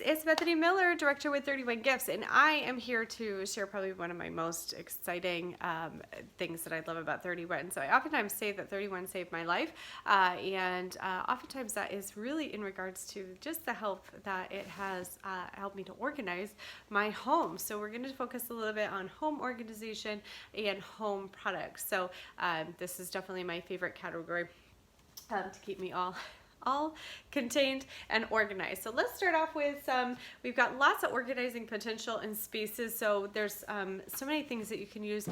it's Bethany Miller, director with 31 Gifts, and I am here to share probably one of my most exciting things that I love about 31. So I oftentimes say that 31 saved my life, and oftentimes that is really in regards to just the help that it has helped me to organize my home. So we're going to focus a little bit on home organization and home products. So this is definitely my favorite category to keep me all contained and organized. So let's start off with we've got lots of organizing potential in spaces. So there's so many things that you can use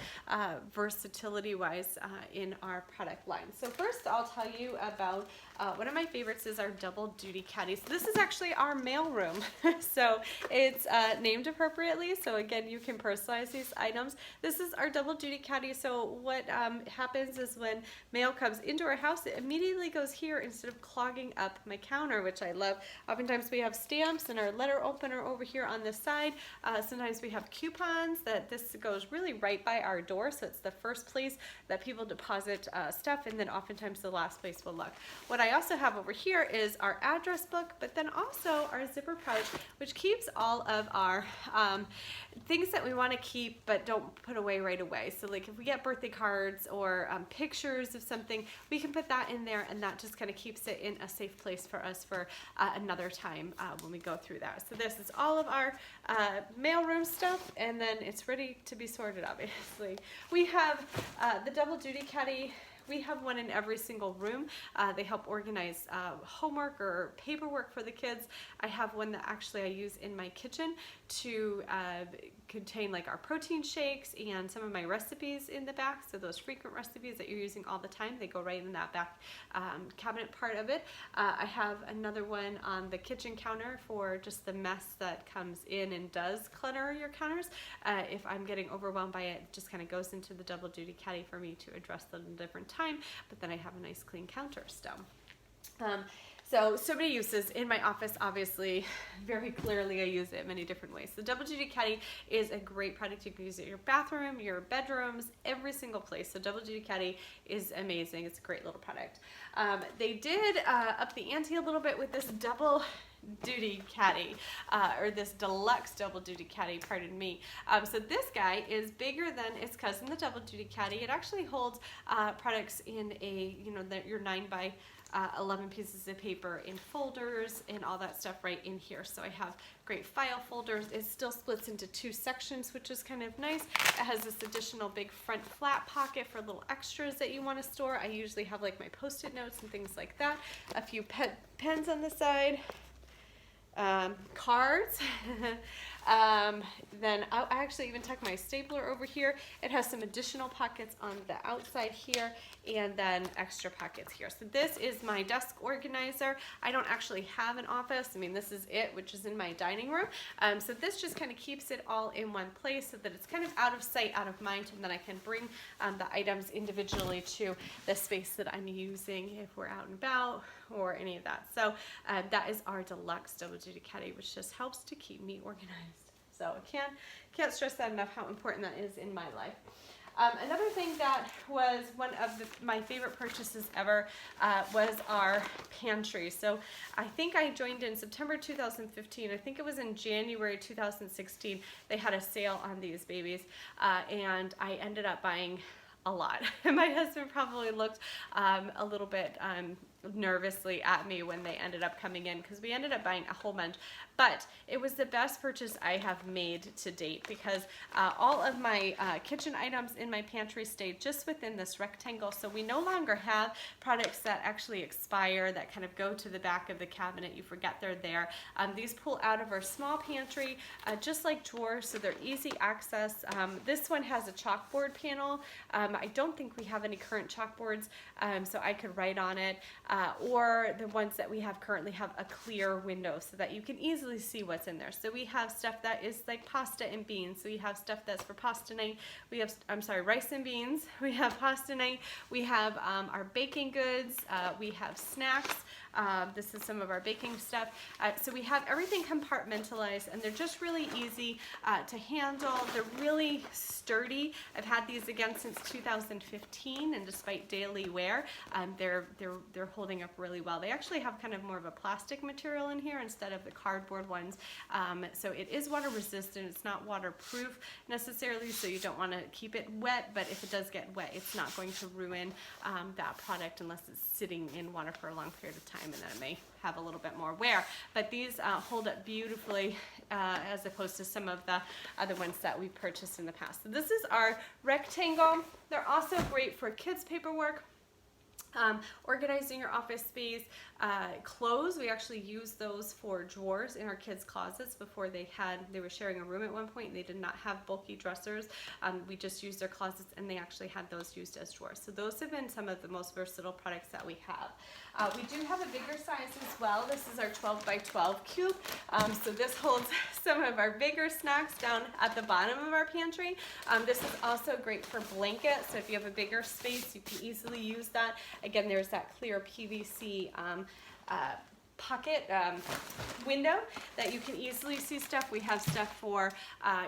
versatility wise in our product line. So first I'll tell you about one of my favorites is our double duty caddy. So this is actually our mail room. So it's named appropriately. So again, you can personalize these items. This is our double duty caddy. So what happens is when mail comes into our house, it immediately goes here instead of clogging up my counter, which I love. Oftentimes we have stamps and our letter opener over here on this side. Sometimes we have coupons that this goes really right by our door. So it's the first place that people deposit stuff, and then oftentimes the last place we'll look. What I also have over here is our address book, but then also our zipper pouch, which keeps all of our things that we want to keep but don't put away right away. So like if we get birthday cards or pictures of something, we can put that in there, and that just kind of keeps it in a safe place for us for another time when we go through that. So this is all of our mailroom stuff, and then it's ready to be sorted, obviously. We have the double duty caddy. We have one in every single room. They help organize homework or paperwork for the kids. I have one that actually I use in my kitchen to contain like our protein shakes and some of my recipes in the back. So those frequent recipes that you're using all the time, they go right in that back cabinet part of it. I have another one on the kitchen counter for just the mess that comes in and does clutter your counters. If I'm getting overwhelmed by it, it just kind of goes into the double duty caddy for me to address them in a different time, but then I have a nice clean counter still. So many uses in my office, obviously, very clearly I use it in many different ways. The double duty caddy is a great product. You can use it in your bathroom, your bedrooms, every single place. So double duty caddy is amazing. It's a great little product. They did up the ante a little bit with this double duty caddy, or this deluxe double duty caddy, pardon me. So this guy is bigger than its cousin, the double duty caddy. It actually holds products in a, your 9 by 11 pieces of paper in folders and all that stuff right in here. So I have great file folders. It still splits into 2 sections, which is kind of nice. It has this additional big front flat pocket for little extras that you want to store. I usually have like my post-it notes and things like that. A few pens on the side. Cards. Then I actually even tuck my stapler over here. It has some additional pockets on the outside here, and then extra pockets here. So this is my desk organizer. I don't actually have an office. I mean, this is it, which is in my dining room. So this just kind of keeps it all in one place so that it's kind of out of sight, out of mind, and then I can bring the items individually to the space that I'm using if we're out and about or any of that. So that is our deluxe double duty caddy, which just helps to keep me organized. So I can't stress that enough how important that is in my life. Another thing that was one of my favorite purchases ever was our pantry. So I think I joined in September 2015. I think it was in January 2016. They had a sale on these babies, and I ended up buying a lot. My husband probably looked a little bit nervously at me when they ended up coming in, because we ended up buying a whole bunch, but it was the best purchase I have made to date, because all of my kitchen items in my pantry stayed just within this rectangle. So we no longer have products that actually expire, that kind of go to the back of the cabinet. You forget they're there. These pull out of our small pantry just like drawers, so they're easy access. This one has a chalkboard panel. I don't think we have any current chalkboards, so I could write on it. Or the ones that we have currently have a clear window so that you can easily see what's in there. So we have stuff that is like pasta and beans. So we have stuff that's for pasta night. We have, rice and beans. We have pasta night. We have our baking goods. We have snacks. This is some of our baking stuff. So we have everything compartmentalized, and they're just really easy to handle. They're really sturdy. I've had these again since 2015, and despite daily wear, they're holding up really well. They actually have kind of more of a plastic material in here instead of the cardboard ones. So it is water resistant. It's not waterproof necessarily, so you don't want to keep it wet, but if it does get wet, it's not going to ruin that product unless it's sitting in water for a long period of time, and then it may have a little bit more wear. But these hold up beautifully as opposed to some of the other ones that we purchased in the past. So this is our rectangle. They're also great for kids' paperwork. Organizing your office space, clothes. We actually used those for drawers in our kids' closets before they were sharing a room at one point and they did not have bulky dressers. We just used their closets and they actually had those used as drawers. So those have been some of the most versatile products that we have. We do have a bigger size as well. This is our 12 by 12 cube. So this holds some of our bigger snacks down at the bottom of our pantry. This is also great for blankets. So if you have a bigger space, you can easily use that. Again, there's that clear PVC pocket window that you can easily see stuff. We have stuff for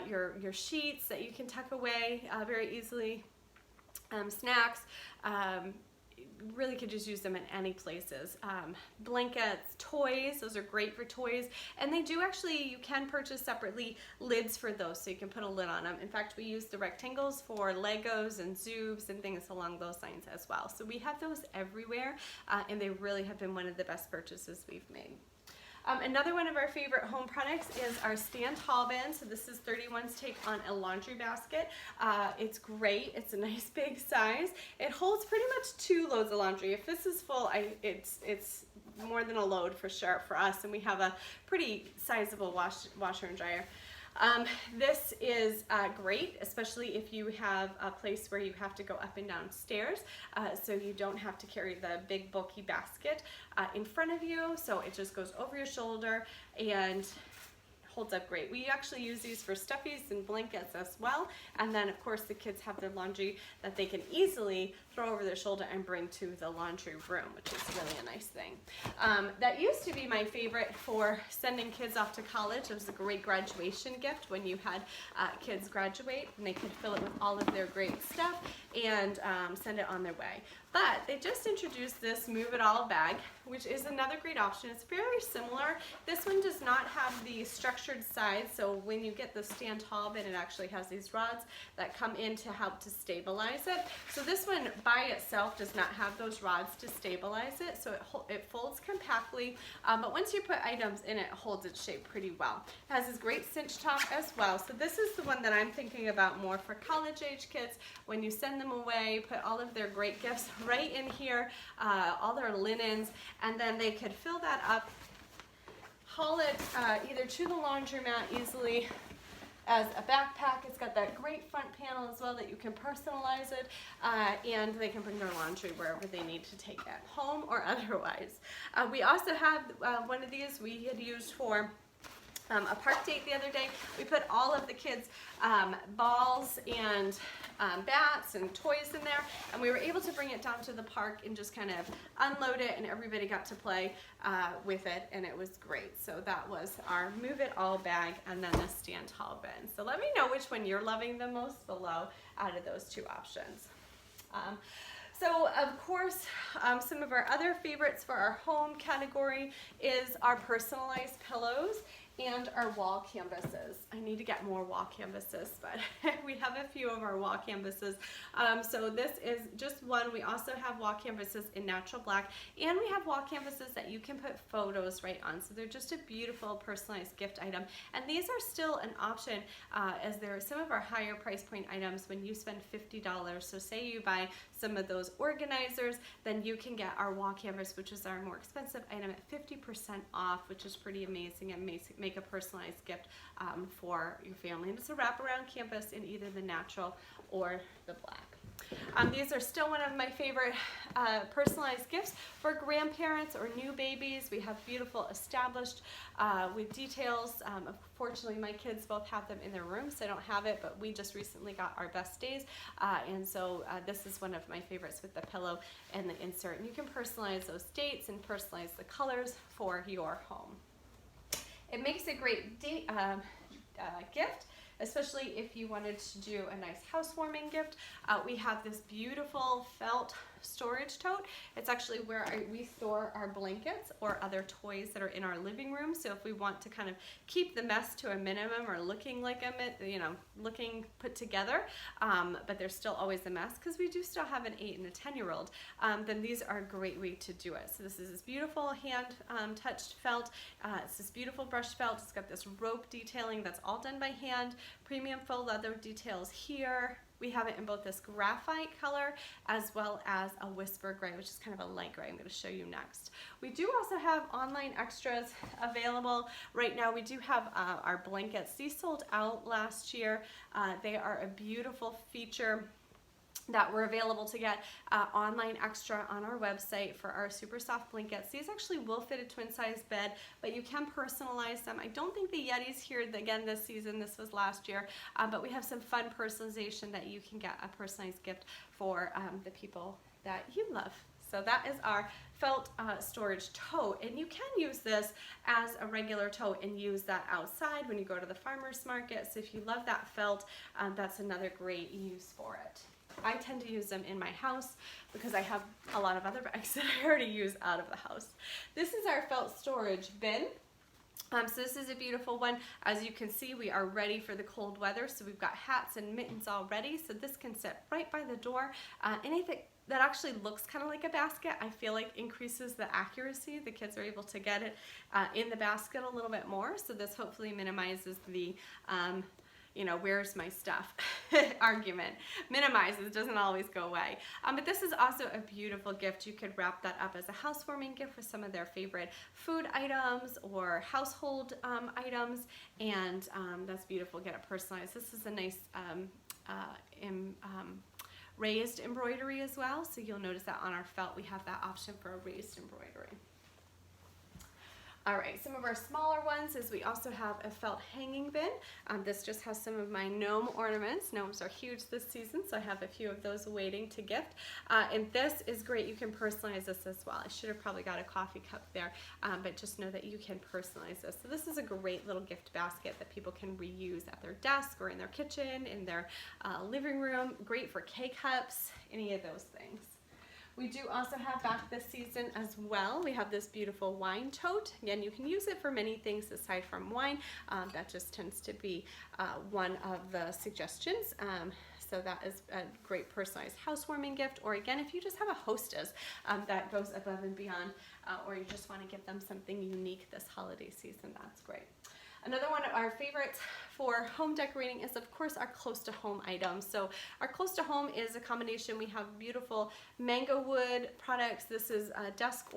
your sheets that you can tuck away very easily. Snacks. Really could just use them in any places. Blankets, toys, those are great for toys. And they do actually, you can purchase separately lids for those, so you can put a lid on them. In fact, we use the rectangles for Legos and Zoobs and things along those lines as well. So we have those everywhere, and they really have been one of the best purchases we've made. Another one of our favorite home products is our stand tall bin. So this is 31's take on a laundry basket. It's great. It's a nice big size. It holds pretty much 2 loads of laundry. If this is full, it's more than a load for sure for us, and we have a pretty sizable washer and dryer. This is great, especially if you have a place where you have to go up and down stairs, so you don't have to carry the big bulky basket in front of you, so it just goes over your shoulder and holds up great. We actually use these for stuffies and blankets as well, and then of course the kids have their laundry that they can easily throw over their shoulder and bring to the laundry room, which is really a nice thing. That used to be my favorite for sending kids off to college. It was a great graduation gift when you had kids graduate and they could fill it with all of their great stuff and send it on their way. But they just introduced this Move It All bag, which is another great option. It's very similar. This one does not have the structured sides, so when you get the stand tall bin, it actually has these rods that come in to help to stabilize it. So this one by itself does not have those rods to stabilize it, so it folds compactly, but once you put items in it, it holds its shape pretty well. It has this great cinch top as well, so this is the one that I'm thinking about more for college age kids. When you send them away, put all of their great gifts right in here, all their linens, and then they could fill that up, haul it either to the laundromat easily as a backpack. It's got that great front panel as well that you can personalize it, and they can bring their laundry wherever they need to take it, home or otherwise. We also have one of these we had used for a park date the other day. We put all of the kids' balls and bats and toys in there, and we were able to bring it down to the park and just kind of unload it, and everybody got to play with it, and it was great. So that was our Move It All bag and then the stand tall bin. So let me know which one you're loving the most below out of those 2 options. So of course, some of our other favorites for our home category is our personalized pillows and our wall canvases. I need to get more wall canvases, but we have a few of our wall canvases. So this is just one. We also have wall canvases in natural black, and we have wall canvases that you can put photos right on. So they're just a beautiful personalized gift item. And these are still an option as they're some of our higher price point items when you spend $50. So say you buy some of those organizers, then you can get our wall canvas, which is our more expensive item, at 50% off, which is pretty amazing, and make a personalized gift for your family. And it's a wraparound canvas in either the natural or the black. These are still one of my favorite personalized gifts for grandparents or new babies. We have beautiful established with details. Unfortunately, my kids both have them in their rooms, so I don't have it, but we just recently got our best days. And so this is one of my favorites with the pillow and the insert. And you can personalize those dates and personalize the colors for your home. It makes a great gift, especially if you wanted to do a nice housewarming gift. We have this beautiful felt storage tote. It's actually where we store our blankets or other toys that are in our living room. So if we want to kind of keep the mess to a minimum or looking like looking put together, but there's still always a mess because we do still have an 8 and a 10-year-old, then these are a great way to do it. So this is this beautiful hand touched felt. It's this beautiful brush felt. It's got this rope detailing that's all done by hand. Premium faux leather details here. We have it in both this graphite color as well as a whisper gray, which is kind of a light gray. I'm going to show you next. We do also have online extras available. Right now we do have our blankets. These sold out last year. They are a beautiful feature that were available to get online extra on our website for our super soft blankets. These actually will fit a twin size bed, but you can personalize them. I don't think the Yeti's here again this season. This was last year, but we have some fun personalization that you can get a personalized gift for the people that you love. So that is our felt storage tote, and you can use this as a regular tote and use that outside when you go to the farmer's market. So if you love that felt, that's another great use for it. I tend to use them in my house because I have a lot of other bags that I already use out of the house. This is our felt storage bin. So this is a beautiful one. As you can see, we are ready for the cold weather. So we've got hats and mittens all ready. So this can sit right by the door. Anything that actually looks kind of like a basket, I feel like increases the accuracy. The kids are able to get it in the basket a little bit more. So this hopefully minimizes the where's my stuff argument. Minimizes, doesn't always go away. But this is also a beautiful gift. You could wrap that up as a housewarming gift with some of their favorite food items or household items, and that's beautiful. Get it personalized. This is a nice raised embroidery as well, so you'll notice that on our felt we have that option for a raised embroidery. All right, some of our smaller ones is we also have a felt hanging bin. This just has some of my gnome ornaments. Gnomes are huge this season, so I have a few of those waiting to gift. And this is great. You can personalize this as well. I should have probably got a coffee cup there, but just know that you can personalize this. So this is a great little gift basket that people can reuse at their desk or in their kitchen, in their living room. Great for K-cups, any of those things. We do also have back this season as well. We have this beautiful wine tote. Again, you can use it for many things aside from wine. That just tends to be one of the suggestions. So that is a great personalized housewarming gift. Or again, if you just have a hostess that goes above and beyond, or you just want to give them something unique this holiday season, that's great. Another one of our favorites for home decorating is, of course, our close to home items. So our close to home is a combination. We have beautiful mango wood products. This is a desk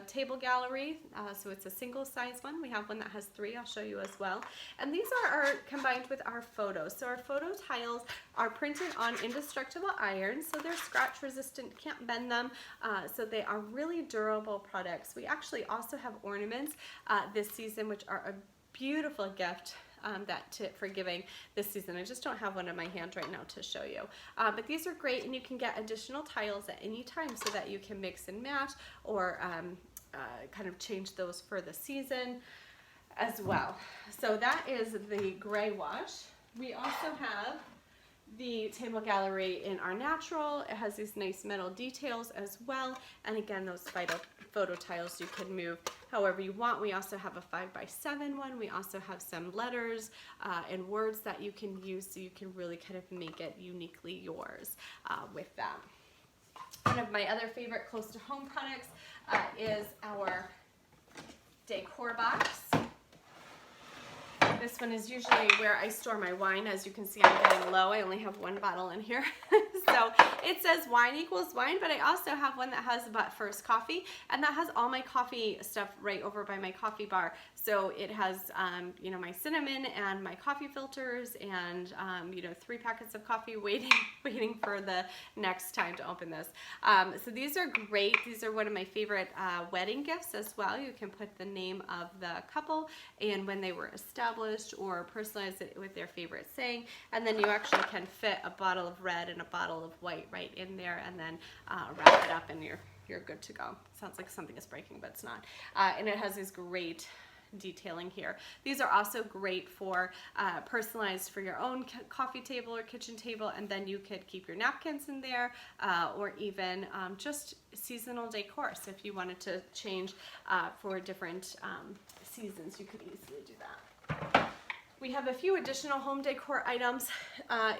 table gallery. So it's a single size one. We have one that has 3. I'll show you as well. And these are combined with our photos. So our photo tiles are printed on indestructible iron. So they're scratch resistant, can't bend them. So they are really durable products. We actually also have ornaments this season, which are a beautiful gift for giving this season. I just don't have one in my hand right now to show you. But these are great, and you can get additional tiles at any time so that you can mix and match or kind of change those for the season as well. So that is the gray wash. We also have the table gallery in our natural. It has these nice metal details as well. And again, those photo tiles you can move however you want. We also have a 5x7 one. We also have some letters and words that you can use, so you can really kind of make it uniquely yours with them. One of my other favorite close to home products is our decor box. This one is usually where I store my wine. As you can see, I'm getting low. I only have one bottle in here. So it says wine equals wine, but I also have one that has But First Coffee, and that has all my coffee stuff right over by my coffee bar. So it has, you know, my cinnamon and my coffee filters and, you know, 3 packets of coffee waiting for the next time to open this. So these are great. These are one of my favorite wedding gifts as well. You can put the name of the couple and when they were established, or personalize it with their favorite saying. And then you actually can fit a bottle of red and a bottle of white right in there, and then wrap it up and you're good to go. Sounds like something is breaking, but it's not. And it has these great detailing here. These are also great for personalized for your own coffee table or kitchen table, and then you could keep your napkins in there, or even just seasonal decor. So if you wanted to change for different seasons, you could easily do that. We have a few additional home decor items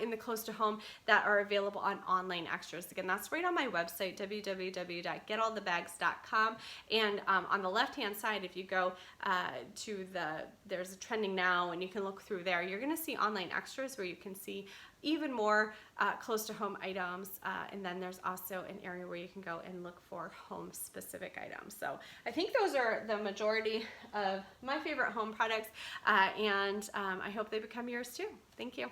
in the Close to Home that are available on Online Extras. Again, that's right on my website, www.getallthebags.com. And on the left-hand side, if you go to there's a trending now, and you can look through there, you're going to see Online Extras where you can see even more close to home items, and then there's also an area where you can go and look for home specific items. So I think those are the majority of my favorite home products, and I hope they become yours too. Thank you.